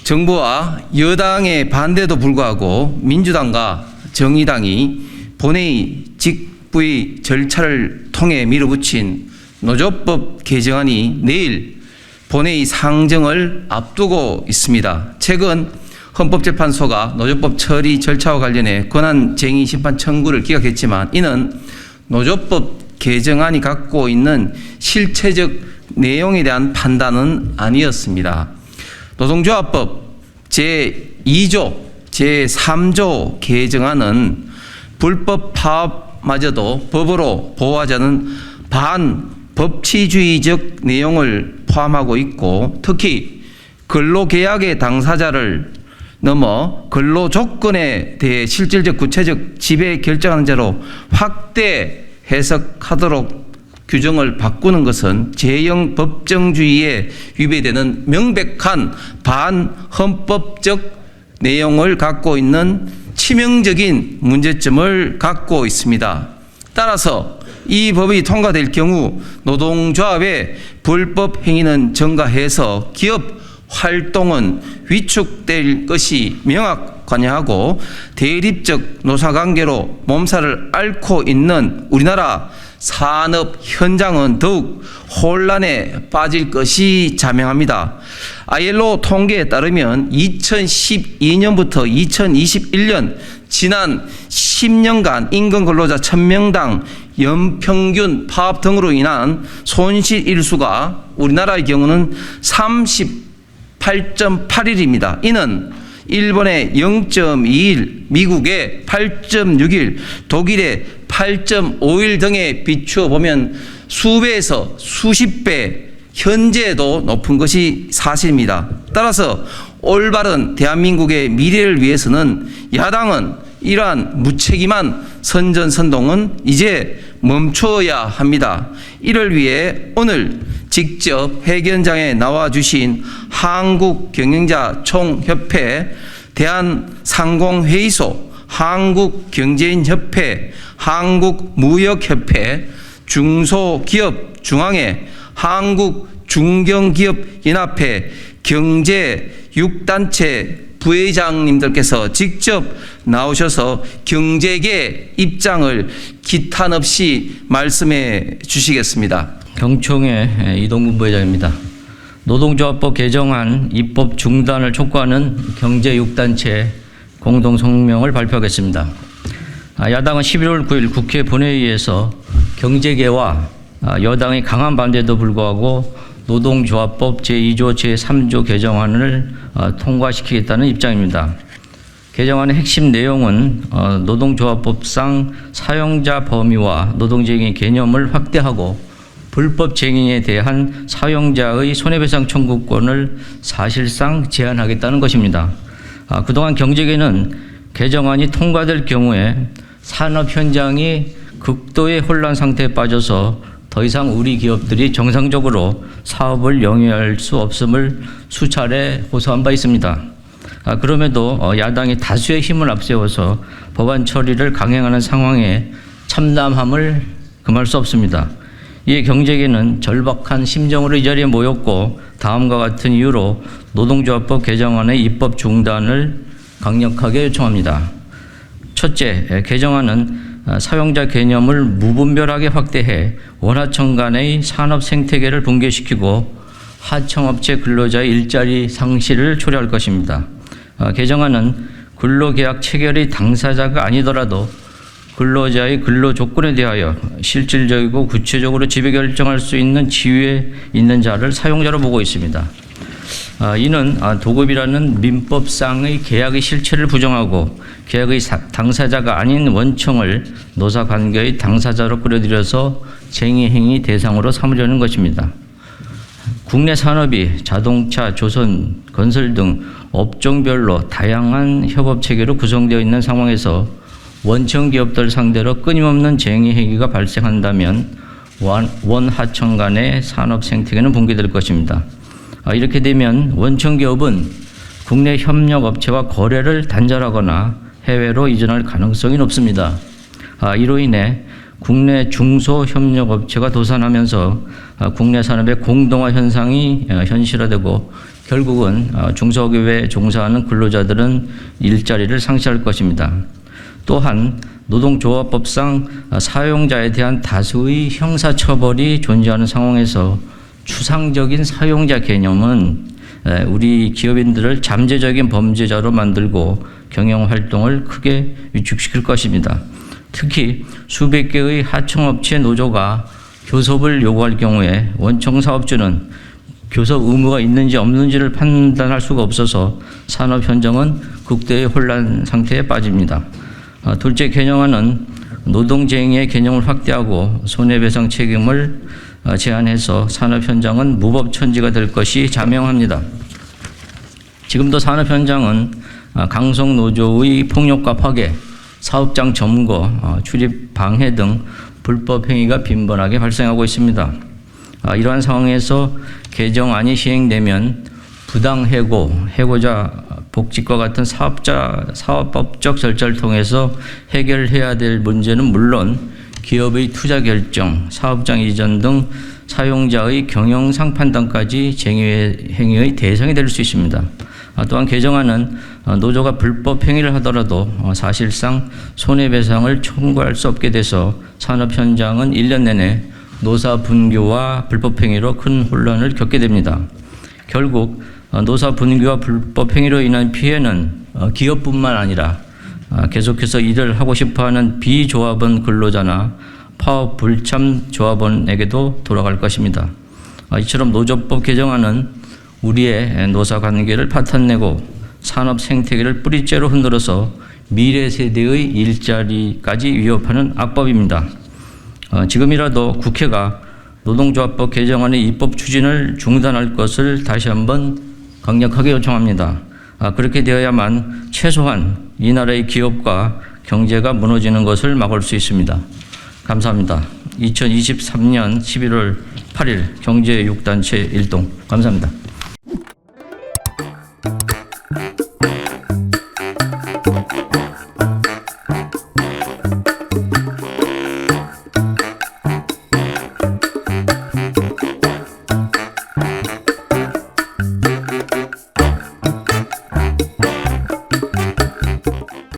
정부와 여당의 반대도 불구하고 민주당과 정의당이 본회의 직부의 절차를 통해 밀어붙인 노조법 개정안이 내일 본회의 상정을 앞두고 있습니다. 최근 헌법재판소가 노조법 처리 절차와 관련해 권한쟁의 심판 청구를 기각했지만 이는 노조법 개정안이 갖고 있는 실체적 내용에 대한 판단은 아니었습니다. 노동조합법 제2조, 제3조 개정안은 불법 파업마저도 법으로 보호하자는 반법치주의적 내용을 포함하고 있고 특히 근로계약의 당사자를 넘어 근로조건에 대해 실질적 구체적 지배 결정하는 자로 확대 해석하도록 규정을 바꾸는 것은 제형 법정주의에 위배되는 명백한 반헌법적 내용을 갖고 있는 치명적인 문제점을 갖고 있습니다. 따라서 이 법이 통과될 경우 노동조합의 불법 행위는 증가해서 기업 활동은 위축될 것이 명확하냐고 대립적 노사관계로 몸살을 앓고 있는 우리나라 산업 현장은 더욱 혼란에 빠질 것이 자명합니다. ILO 통계에 따르면 2012년부터 2021년 지난 10년간 임금 근로자 1000명당 연평균 파업 등으로 인한 손실 일수가 우리나라의 경우는 38.8일입니다. 이는 일본의 0.2일, 미국의 8.6일, 독일의 8.5일 등에 비추어 보면 수배에서 수십 배 현재도 높은 것이 사실입니다. 따라서 올바른 대한민국의 미래를 위해서는 야당은 이러한 무책임한 선전선동은 이제 멈춰야 합니다. 이를 위해 오늘 직접 회견장에 나와주신 한국경영자총협회, 대한상공회의소, 한국경제인협회, 한국무역협회, 중소기업중앙회, 한국중견기업연합회, 경제 6단체 부회장님들께서 직접 나오셔서 경제계 입장을 기탄 없이 말씀해 주시겠습니다. 경총회 이동근 부회장입니다. 노동조합법 개정안 입법 중단을 촉구하는 경제 6단체 공동성명을 발표하겠습니다. 야당은 11월 9일 국회 본회의에서 경제계와 여당의 강한 반대에도 불구하고 노동조합법 제2조 제3조 개정안을 통과시키겠다는 입장입니다. 개정안의 핵심 내용은 노동조합법상 사용자 범위와 노동쟁의 개념을 확대하고 불법쟁의에 대한 사용자의 손해배상 청구권을 사실상 제한하겠다는 것입니다. 그동안 경제계는 개정안이 통과될 경우에 산업 현장이 극도의 혼란 상태에 빠져서 더 이상 우리 기업들이 정상적으로 사업을 영위할 수 없음을 수차례 호소한 바 있습니다. 그럼에도 야당이 다수의 힘을 앞세워서 법안 처리를 강행하는 상황에 참담함을 금할 수 없습니다. 이에 경제계는 절박한 심정으로 이 자리에 모였고 다음과 같은 이유로 노동조합법 개정안의 입법 중단을 강력하게 요청합니다. 첫째, 개정안은 사용자 개념을 무분별하게 확대해 원하청 간의 산업 생태계를 붕괴시키고 하청업체 근로자의 일자리 상실을 초래할 것입니다. 개정안은 근로계약 체결의 당사자가 아니더라도 근로자의 근로 조건에 대하여 실질적이고 구체적으로 지배 결정할 수 있는 지위에 있는 자를 사용자로 보고 있습니다. 이는 도급이라는 민법상의 계약의 실체를 부정하고 계약의 당사자가 아닌 원청을 노사관계의 당사자로 끌어들여서 쟁의행위 대상으로 삼으려는 것입니다. 국내 산업이 자동차, 조선, 건설 등 업종별로 다양한 협업체계로 구성되어 있는 상황에서 원청 기업들 상대로 끊임없는 쟁의 행위가 발생한다면 원하청 간의 산업 생태계는 붕괴될 것입니다. 이렇게 되면 원청 기업은 국내 협력업체와 거래를 단절하거나 해외로 이전할 가능성이 높습니다. 이로 인해 국내 중소협력업체가 도산하면서 국내 산업의 공동화 현상이 현실화되고 결국은 중소기업에 종사하는 근로자들은 일자리를 상실할 것입니다. 또한 노동조합법상 사용자에 대한 다수의 형사처벌이 존재하는 상황에서 추상적인 사용자 개념은 우리 기업인들을 잠재적인 범죄자로 만들고 경영활동을 크게 위축시킬 것입니다. 특히 수백 개의 하청업체 노조가 교섭을 요구할 경우에 원청 사업주는 교섭 의무가 있는지 없는지를 판단할 수가 없어서 산업 현장은 극도의 혼란 상태에 빠집니다. 둘째, 개정안은 노동쟁의의 개념을 확대하고 손해배상 책임을 제한해서 산업 현장은 무법천지가 될 것이 자명합니다. 지금도 산업 현장은 강성 노조의 폭력과 파괴, 사업장 점거, 출입 방해 등 불법 행위가 빈번하게 발생하고 있습니다. 이러한 상황에서 개정안이 시행되면 부당해고, 해고자 복직과 같은 사업법적 절차를 통해서 해결해야 될 문제는 물론 기업의 투자 결정, 사업장 이전 등 사용자의 경영상 판단까지 쟁의 대상이 될 수 있습니다. 또한 개정안은 노조가 불법 행위를 하더라도 사실상 손해배상을 청구할 수 없게 돼서 산업 현장은 1년 내내 노사 분규와 불법 행위로 큰 혼란을 겪게 됩니다. 결국 노사 분규와 불법 행위로 인한 피해는 기업뿐만 아니라 계속해서 일을 하고 싶어하는 비조합원 근로자나 파업 불참 조합원에게도 돌아갈 것입니다. 이처럼 노조법 개정안은 우리의 노사 관계를 파탄내고 산업 생태계를 뿌리째로 흔들어서 미래 세대의 일자리까지 위협하는 악법입니다. 지금이라도 국회가 노동조합법 개정안의 입법 추진을 중단할 것을 다시 한번 강력하게 요청합니다. 그렇게 되어야만 최소한 이 나라의 기업과 경제가 무너지는 것을 막을 수 있습니다. 감사합니다. 2023년 11월 8일 경제 6단체 일동 감사합니다.